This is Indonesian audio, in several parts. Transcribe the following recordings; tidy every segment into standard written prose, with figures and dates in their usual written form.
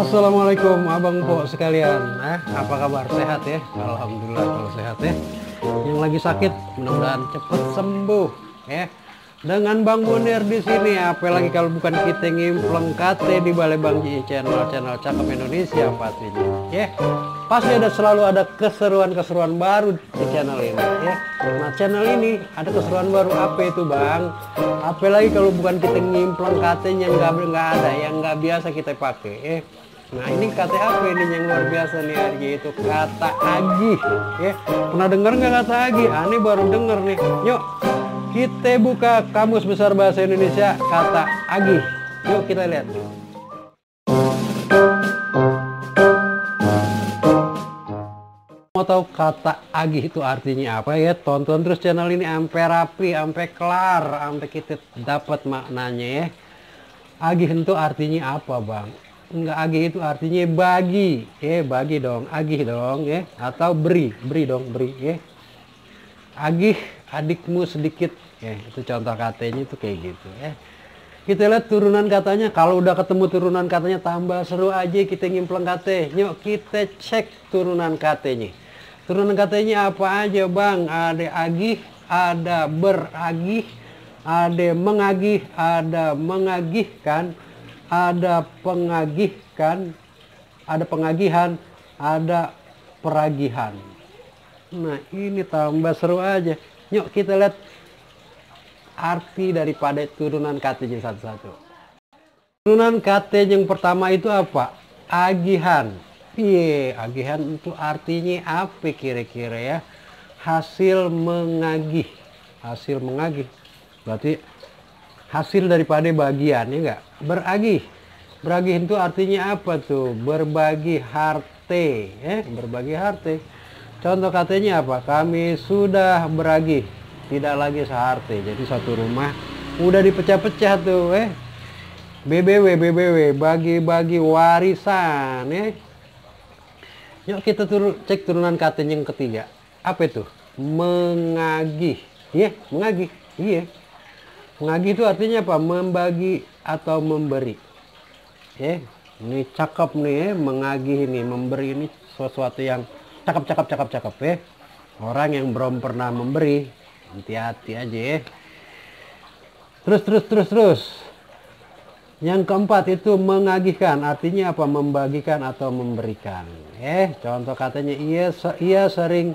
Assalamualaikum abang po sekalian. Apa kabar? Sehat ya? Alhamdulillah kalau sehat ya. Yang lagi sakit mudah-mudahan cepet sembuh ya. Dengan Bang Munir di sini, apalagi kalau bukan kita ngimpleng KT di Balai Bang Ji channel Cakep Indonesia pastinya ya. Pasti selalu ada keseruan-keseruan baru di channel ini ya. Nah, channel ini ada keseruan baru apa itu Bang? Apalagi kalau bukan kita ngimpleng KT-nya nggak ada, yang nggak biasa kita pakai ya. Nah, ini kata apa ini yang luar biasa nih, yaitu kata agih ya. Pernah dengar nggak kata agih? Ini baru denger nih. Yuk kita buka Kamus Besar Bahasa Indonesia kata agih. Yuk kita lihat. Mau tahu kata agih itu artinya apa ya? Tonton terus channel ini sampai rapi, sampai kelar, sampai kita dapat maknanya ya. Agih itu artinya apa Bang? Enggak, agih itu artinya bagi, bagi dong, agih dong ya, atau beri dong, beri ya. Agih adikmu sedikit ya, itu contoh katanya itu kayak gitu ya. Kita lihat turunan katanya, kalau udah ketemu turunan katanya tambah seru aja kita ngimpleng kata. Yuk kita cek turunan katanya. Turunan katanya apa aja Bang? Ada agih, ada beragih, ada mengagih, ada mengagihkan, ada pengagihkan, ada pengagihan, ada peragihan. Nah ini tambah seru aja. Yuk kita lihat arti daripada turunan katanya satu-satu. Turunan kata yang pertama itu apa? Agihan. Iya, agihan itu artinya apa kira-kira ya? Hasil mengagih. Hasil mengagih. Berarti hasil daripada bagian, ya enggak? Beragih. Beragih itu artinya apa tuh? Berbagi harta, ya, berbagi harta. Contoh katanya apa? Kami sudah beragih, tidak lagi seharte. Jadi satu rumah udah dipecah-pecah tuh, BBW, bagi-bagi warisan, ya. Yuk kita cek turunan kata yang ketiga. Apa itu? Mengagih, ya, mengagih, iya. Mengagih itu artinya apa? Membagi atau memberi. Ya, ini cakep nih, mengagih ini, memberi ini sesuatu yang cakep ya. Orang yang belum pernah memberi, hati-hati aja ya. Terus. Yang keempat itu mengagihkan, artinya apa? Membagikan atau memberikan. Contoh katanya ia sering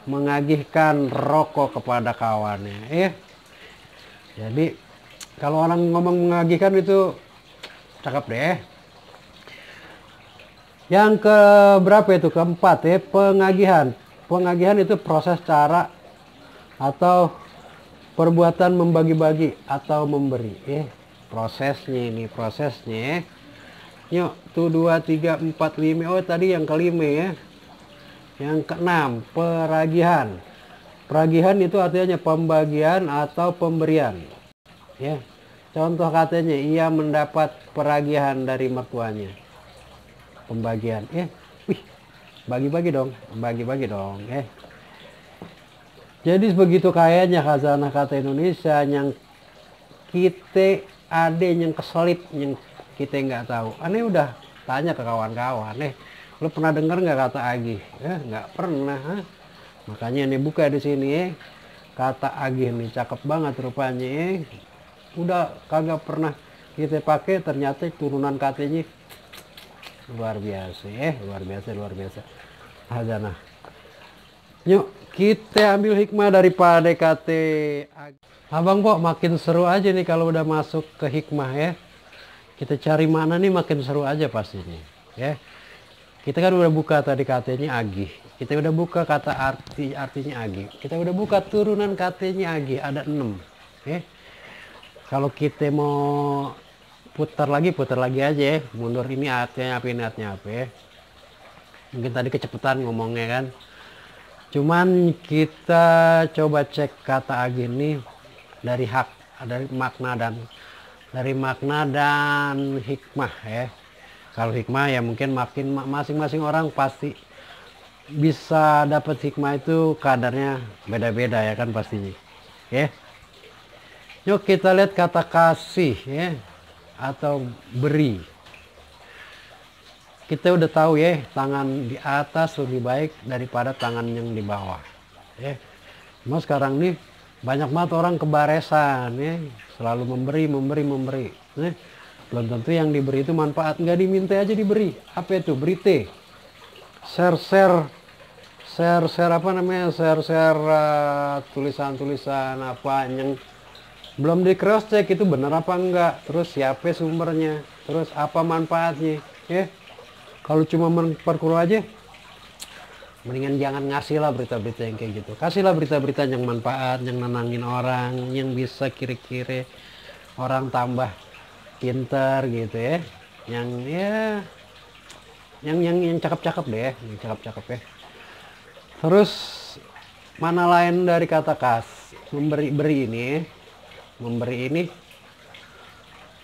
mengagihkan rokok kepada kawannya. Jadi kalau orang ngomong mengagihkan itu cakep deh. Yang keberapa itu? Keempat ya, pengagihan. Pengagihan itu proses, cara atau perbuatan membagi-bagi atau memberi. Prosesnya ini, prosesnya. Yuk, tuh 2, 3, 4, 5. Oh tadi yang kelima ya. Yang keenam, peragihan. Peragihan itu artinya pembagian atau pemberian. Ya. Contoh katanya, ia mendapat peragihan dari mertuanya. Pembagian, bagi-bagi dong, Jadi begitu kayaknya khazanah kata Indonesia yang kita ada yang keselip, yang kita nggak tahu. Aneh udah tanya ke kawan-kawan, lu pernah dengar nggak kata agih? Nggak pernah. Makanya ini buka di sini kata agih nih cakep banget rupanya. Udah kagak pernah kita pakai, ternyata turunan katanya luar biasa luar biasa hazanah. Yuk kita ambil hikmah daripada kata abang kok makin seru aja nih kalau udah masuk ke hikmah ya. Kita cari mana nih makin seru aja pastinya ya. Kita kan udah buka tadi katanya agih, kita udah buka kata artinya agih, kita udah buka turunan katanya agih, ada 6 ya. Kalau kita mau putar lagi aja ya. Mundur ini artinya apa ya. Mungkin tadi kecepatan ngomongnya kan. Cuman kita coba cek kata agih ini dari makna dan hikmah ya. Kalau hikmah ya mungkin makin masing-masing orang pasti bisa dapat hikmah itu kadarnya beda-beda ya kan pastinya. Yuk kita lihat kata kasih ya. Atau beri. kita udah tahu ya, tangan di atas lebih baik daripada tangan yang di bawah. Ya. Cuma sekarang nih banyak banget orang kebaresan ya, selalu memberi. Ya. Belum tentu yang diberi itu manfaat, nggak diminta aja diberi. Apa itu? Berite. Share apa namanya? Share tulisan-tulisan apa yang belum di cross check itu benar apa enggak, terus siapa sumbernya, terus apa manfaatnya ya. Kalau cuma memperkeruh aja, mendingan jangan ngasih lah berita-berita yang kayak gitu. Kasihlah berita-berita yang manfaat, yang nenangin orang, yang bisa kira-kira orang tambah pinter gitu ya. Yang ya yang cakep-cakep deh, yang cakep-cakep ya. Terus mana lain dari kata memberi ini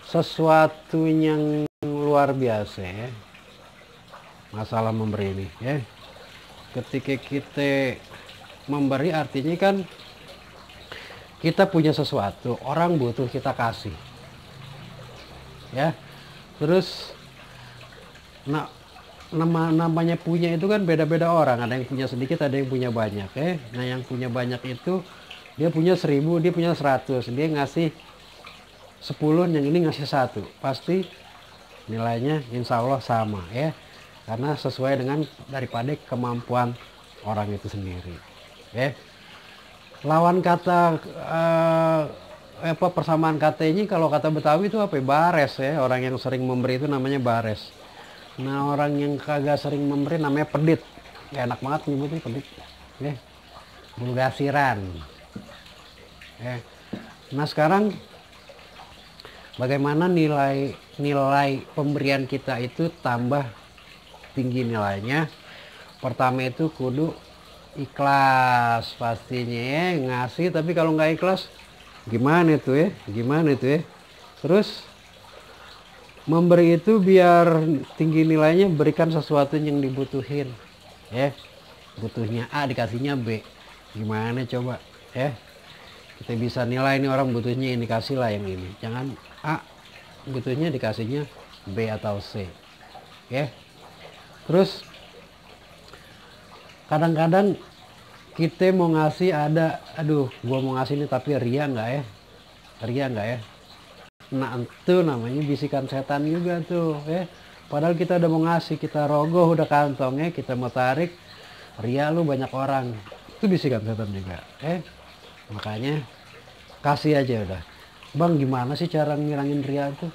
sesuatu yang luar biasa ya. Masalah memberi ini ya. Ketika kita memberi artinya kan kita punya sesuatu, orang butuh kita kasih ya. Terus namanya punya itu kan beda-beda orang, ada yang punya sedikit, ada yang punya banyak ya. Nah yang punya banyak itu dia punya 1000, dia punya 100, dia ngasih 10, yang ini ngasih 1, pasti nilainya insya Allah sama ya, karena sesuai dengan daripada kemampuan orang itu sendiri ya. Lawan kata persamaan kata ini, kalau kata Betawi itu apa? Bares ya. Orang yang sering memberi itu namanya bares. Nah orang yang kagak sering memberi namanya pedit. Ya, enak banget nyebutnya pedit ya. Bulgasiran ya. Nah sekarang bagaimana nilai pemberian kita itu tambah tinggi nilainya? Pertama itu kudu ikhlas pastinya ya, ngasih. Tapi kalau nggak ikhlas gimana itu ya, terus memberi itu biar tinggi nilainya, berikan sesuatu yang dibutuhin ya. Butuhnya A dikasihnya B, gimana coba ya. Kita bisa nilai ini orang butuhnya ini, kasih lah yang ini. Jangan A butuhnya dikasihnya B atau C ya. Terus kadang-kadang kita mau ngasih ada, aduh gua mau ngasih ini tapi ria nggak ya. Nah itu namanya bisikan setan juga tuh ya. Padahal kita udah mau ngasih, kita rogoh udah kantongnya, kita mau tarik, ria lu banyak orang, itu bisikan setan juga Makanya kasih aja udah. Bang gimana sih cara ngilangin ria tuh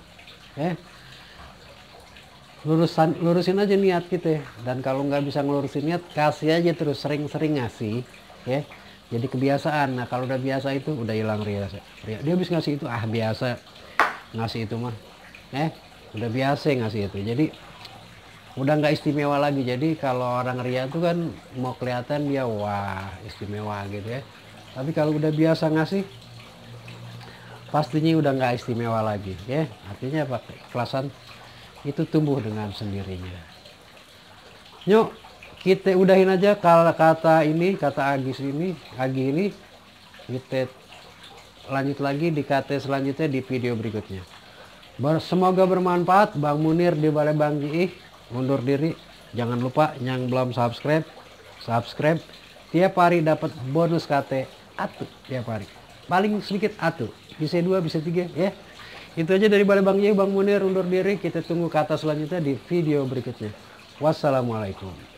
lurusin aja niat kita, dan kalau nggak bisa ngelurusin niat, kasih aja terus, sering-sering ngasih ya, jadi kebiasaan. Nah kalau udah biasa itu udah hilang ria. Dia habis ngasih itu biasa ngasih itu mah udah biasa ngasih itu, jadi udah nggak istimewa lagi. Jadi kalau orang ria itu kan mau kelihatan dia wah istimewa gitu ya, tapi kalau udah biasa ngasih pastinya udah nggak istimewa lagi ya. Artinya apa? Keikhlasan itu tumbuh dengan sendirinya. Yuk kita udahin aja kalau kata Agi ini. Kita lanjut lagi di kata selanjutnya di video berikutnya. Semoga bermanfaat. Bang Munir di Balai Bang Jiih undur diri. Jangan lupa yang belum subscribe. Tiap hari dapat bonus kata atu tiap hari, paling sedikit atu, bisa 2 bisa 3 ya. Itu aja dari Balai Bang Jiih. Bang Munir undur diri. Kita tunggu kata selanjutnya di video berikutnya. Wassalamualaikum.